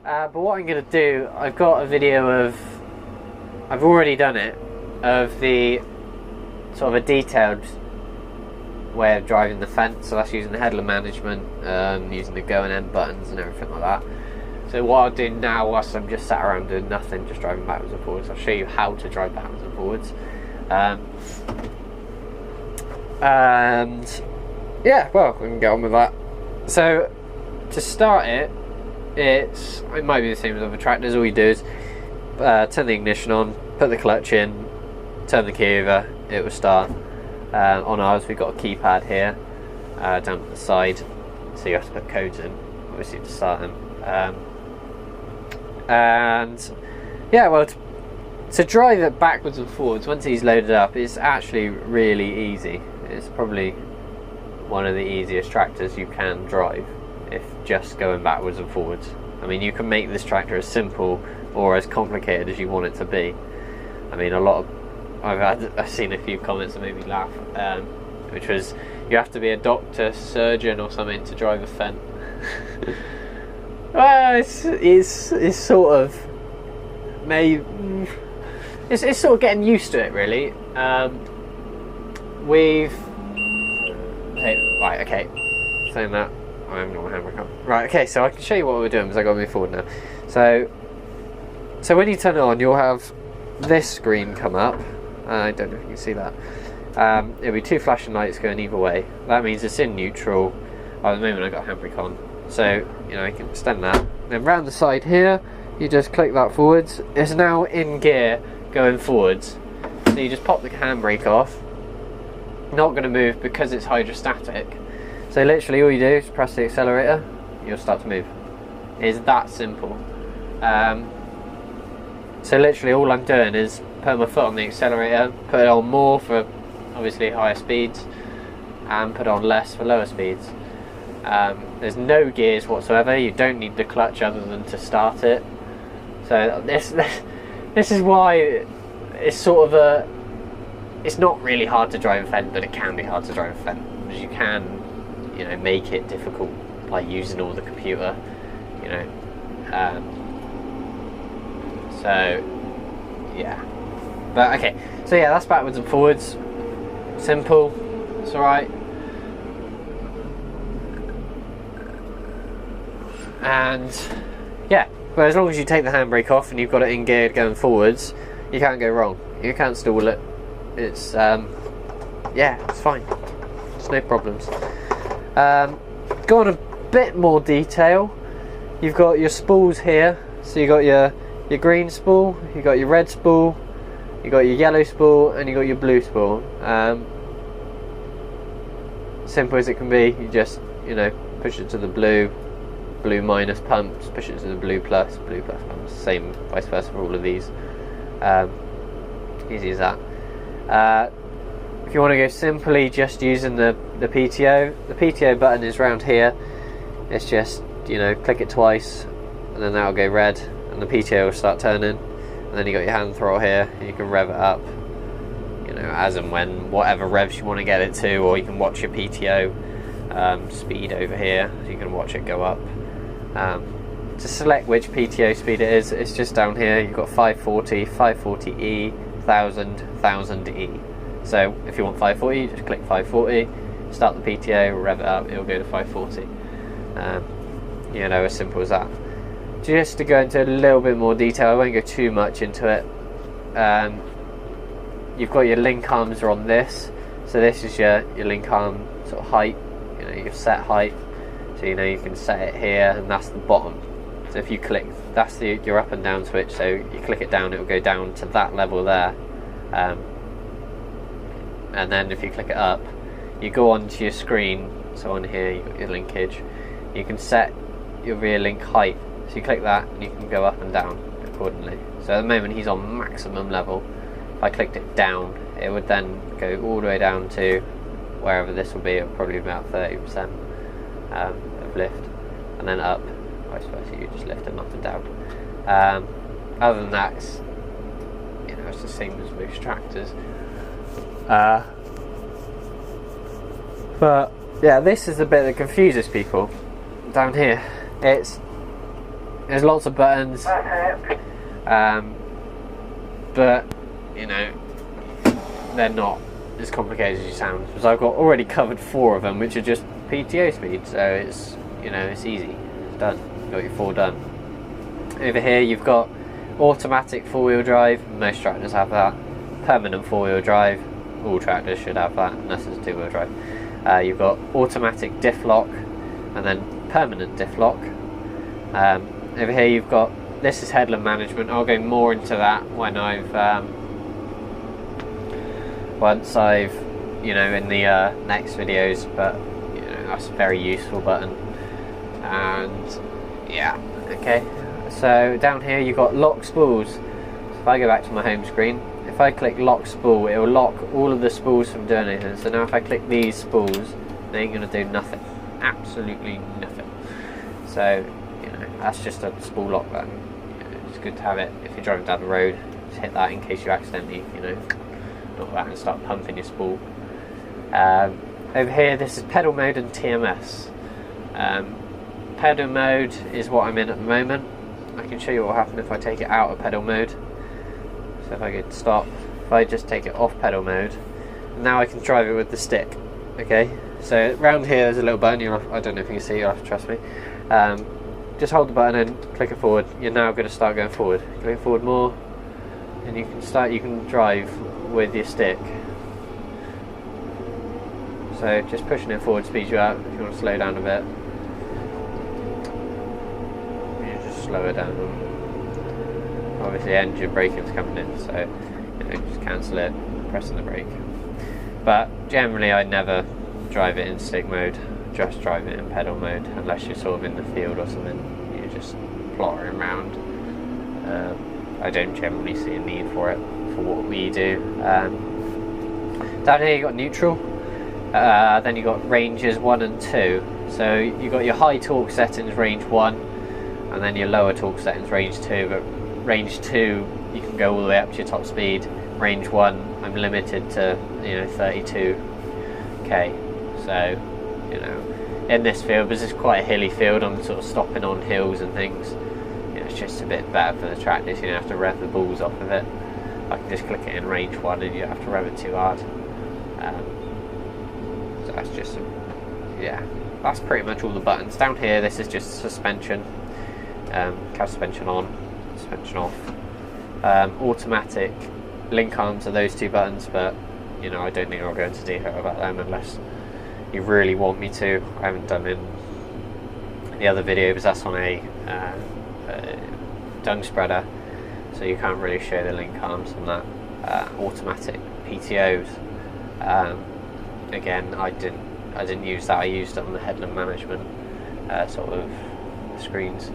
But what I'm going to do, I've got a video of, I've already done it, of the sort of a detailed way of driving the Fendt. So that's using the headland management, using the go and end buttons and everything like that. So what I'll do now, whilst I'm just sat around doing nothing, just driving backwards and forwards, I'll show you how to drive backwards and forwards. And yeah, well, we can get on with that. So to start it, it might be the same as other tractors. All you do is turn the ignition on, put the clutch in, turn the key over, it will start. On ours we've got a keypad here down at the side, so you have to put codes in obviously to start them. And yeah, well, to drive it backwards and forwards once he's loaded up is actually really easy. It's probably one of the easiest tractors you can drive if just going backwards and forwards. I mean, you can make this tractor as simple or as complicated as you want it to be. I mean, I've seen a few comments that made me laugh, which was, you have to be a doctor, surgeon or something to drive a Fendt. Well, it's sort of it's sort of getting used to it, really. Saying that, I haven't got my handbrake on. Right, okay, so I can show you what we're doing because I got to move forward now. So when you turn it on, you'll have this screen come up. I don't know if you can see that. It'll be two flashing lights going either way. That means it's in neutral. At the moment I've got handbrake on, so you know, I can extend that. Then round the side here, you just click that forwards. It's now in gear going forwards. So you just pop the handbrake off. Not going to move because it's hydrostatic. So literally all you do is press the accelerator, you'll start to move. It's that simple. So literally all I'm doing is put my foot on the accelerator, put it on more for obviously higher speeds, and put on less for lower speeds. There's no gears whatsoever. You don't need the clutch other than to start it. So this is why it's sort of a, it's not really hard to drive a Fendt, but it can be hard to drive a Fendt because you can, you know, make it difficult by using all the computer, you know. So yeah, but okay, so yeah, that's backwards and forwards, simple, it's alright. And yeah, but as long as you take the handbrake off and you've got it in gear going forwards, you can't go wrong. You can't stall it. It's yeah, it's fine. There's no problems. Go on a bit more detail. You've got your spools here. So you got your green spool, you got your red spool, you got your yellow spool, and you got your blue spool. Simple as it can be. You just, you know, push it to the blue minus pumps, push it to the blue plus pumps, same vice versa for all of these. Easy as that. If you want to go simply just using the PTO button is round here. It's just, you know, click it twice and then that'll go red and the PTO will start turning, and then you got your hand throttle here and you can rev it up, you know, as and when, whatever revs you want to get it to, or you can watch your PTO speed over here, so you can watch it go up. To select which PTO speed it is, it's just down here. You've got 540, 540E, 1000, 1000E. So if you want 540, just click 540, start the PTO, rev it up, it'll go to 540. You know, as simple as that. Just to go into a little bit more detail, I won't go too much into it. You've got your link arms are on this, so this is your link arm sort of height, you know, your set height. So you know you can set it here, and that's the bottom. So if you click, that's your up and down switch. So you click it down, it will go down to that level there. And then if you click it up, you go onto your screen. So on here you've got your linkage. You can set your rear link height. So you click that, and you can go up and down accordingly. So at the moment he's on maximum level. If I clicked it down, it would then go all the way down to wherever this will be, probably about 30% of lift, and then up. I suppose you just lift them up and down. Other than that, it's, you know, it's the same as most tractors. But yeah, this is the bit that confuses people down here. It's there's lots of buttons, but you know, they're not as complicated as you sound, because I've got already covered 4 of them, which are just PTO speed, so it's, you know, it's easy, it's done, you've got your 4 done. Over here you've got automatic 4-wheel drive, most tractors have that. Permanent 4-wheel drive, all tractors should have that, unless it's 2-wheel drive. You've got automatic diff lock, and then permanent diff lock. Over here you've got, this is headland management. I'll go more into that when I've once I've, you know, in the next videos, but you know, that's a very useful button. And yeah, okay, so down here you've got lock spools. So if I go back to my home screen, if I click lock spool, it will lock all of the spools from doing anything. So now if I click these spools, they ain't going to do nothing, absolutely nothing. So you know, that's just a spool lock button. You know, it's good to have it if you're driving down the road. Just hit that in case you accidentally, you know, knock that and start pumping your spool. Over here, this is pedal mode and TMS. Pedal mode is what I'm in at the moment. I can show you what will happen if I take it out of pedal mode. So if I go stop, if I just take it off pedal mode, now I can drive it with the stick. Okay, so around here there's a little button. I don't know if you can see, you'll have to trust me. Just hold the button and click it forward. You're now going to start going forward. Click forward more, and you can start. You can drive with your stick. So just pushing it forward speeds you up. If you want to slow down a bit, you just slow it down. Obviously engine braking's coming in, so you know, just cancel it, pressing the brake. But generally I never drive it in stick mode, just drive it in pedal mode, unless you're sort of in the field or something, you're just plottering around. I don't generally see a need for it for what we do. Down here you got neutral, then you got ranges 1 and 2. So you got your high torque settings, range 1, and then your lower torque settings, range 2. But range 2 you can go all the way up to your top speed. Range 1 I'm limited to, you know, 32k. So you know, in this field, because it's quite a hilly field, I'm sort of stopping on hills and things. You know, it's just a bit better for the tractor, so you don't have to rev the balls off of it. I can just click it in range 1 and you don't have to rev it too hard. So that's just, yeah, that's pretty much all the buttons. Down here, this is just suspension. Cab suspension on, suspension off. Automatic link arms are those 2 buttons, but you know, I don't think I'll go into detail about them unless you really want me to. I haven't done in the other video because that's on a dung spreader, so you can't really show the link arms on that. Automatic PTOs, again, I didn't use that. I used it on the headland management sort of screens.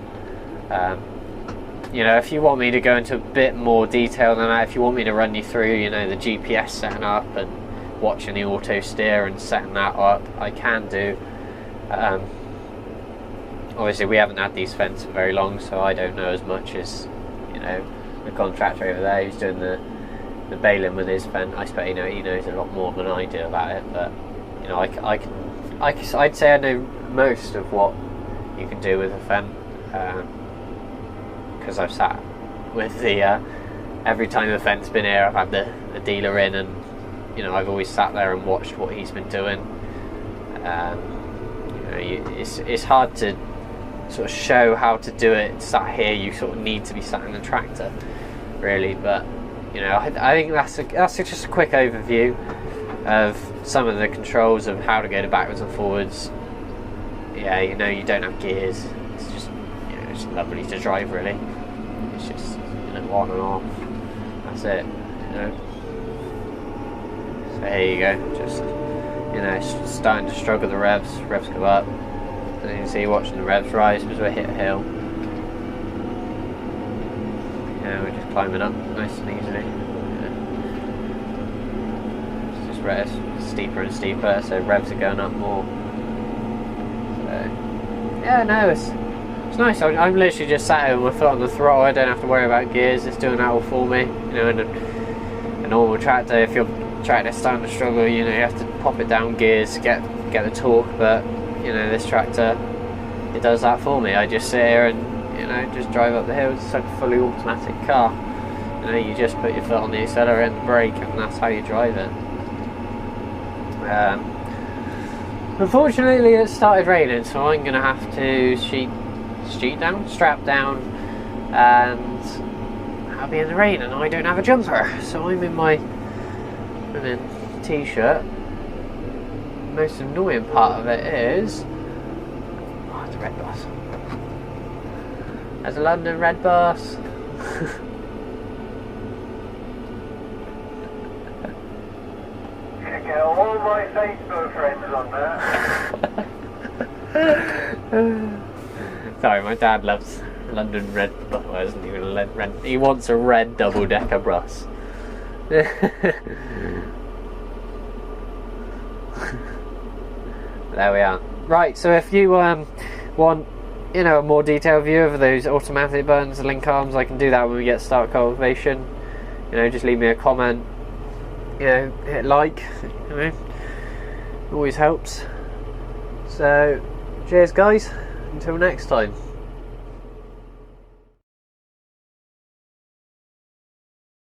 You know, if you want me to go into a bit more detail than that, if you want me to run you through, you know, the GPS setting up and watching the auto steer and setting that up, I can do. Obviously we haven't had these Fendts for very long, so I don't know as much as, you know, the contractor over there who's doing the baling with his Fendt. I suppose, you know, he knows a lot more than I do about it, but you know, I'd say I know most of what you can do with a Fendt, because I've sat with the every time the Fendt's been here, I've had the dealer in, and you know, I've always sat there and watched what he's been doing. You know, it's hard to sort of show how to do it sat here. You sort of need to be sat in the tractor, really. But you know, I think that's just a quick overview of some of the controls of how to go to backwards and forwards. Yeah, you know, you don't have gears. It's just, you know, it's lovely to drive, really. It's just, you know, on and off. That's it. You know. So here you go, just, you know, starting to struggle the revs go up, and you can see watching the revs rise as we hit a hill. Yeah, we're just climbing up nice and easily. Yeah. It's just steeper and steeper, so revs are going up more. So, yeah, no, it's nice. I'm literally just sat here with my foot on the throttle. I don't have to worry about gears, it's doing that all for me. You know, in a normal tractor, if you're tractor starting to struggle, you know, you have to pop it down gears to get the torque, but you know, this tractor, it does that for me. I just sit here and, you know, just drive up the hill. It's like a fully automatic car. You know, you just put your foot on the accelerator and the brake, and that's how you drive it. Unfortunately, it started raining, so I'm going to have to strap down, and I'll be in the rain, and I don't have a jumper, so I'm in t-shirt. The most annoying part of it is, oh, it's a red bus. There's a London red bus. Get all my Facebook friends on there. Sorry, my dad loves London red bus. Well, it isn't even a red. He wants a red double-decker bus. There we are. Right, so if you want, you know, a more detailed view of those automatic buttons, link arms, I can do that when we get start cultivation. You know, just leave me a comment. You know, hit like. You know, always helps. So, cheers, guys. Until next time.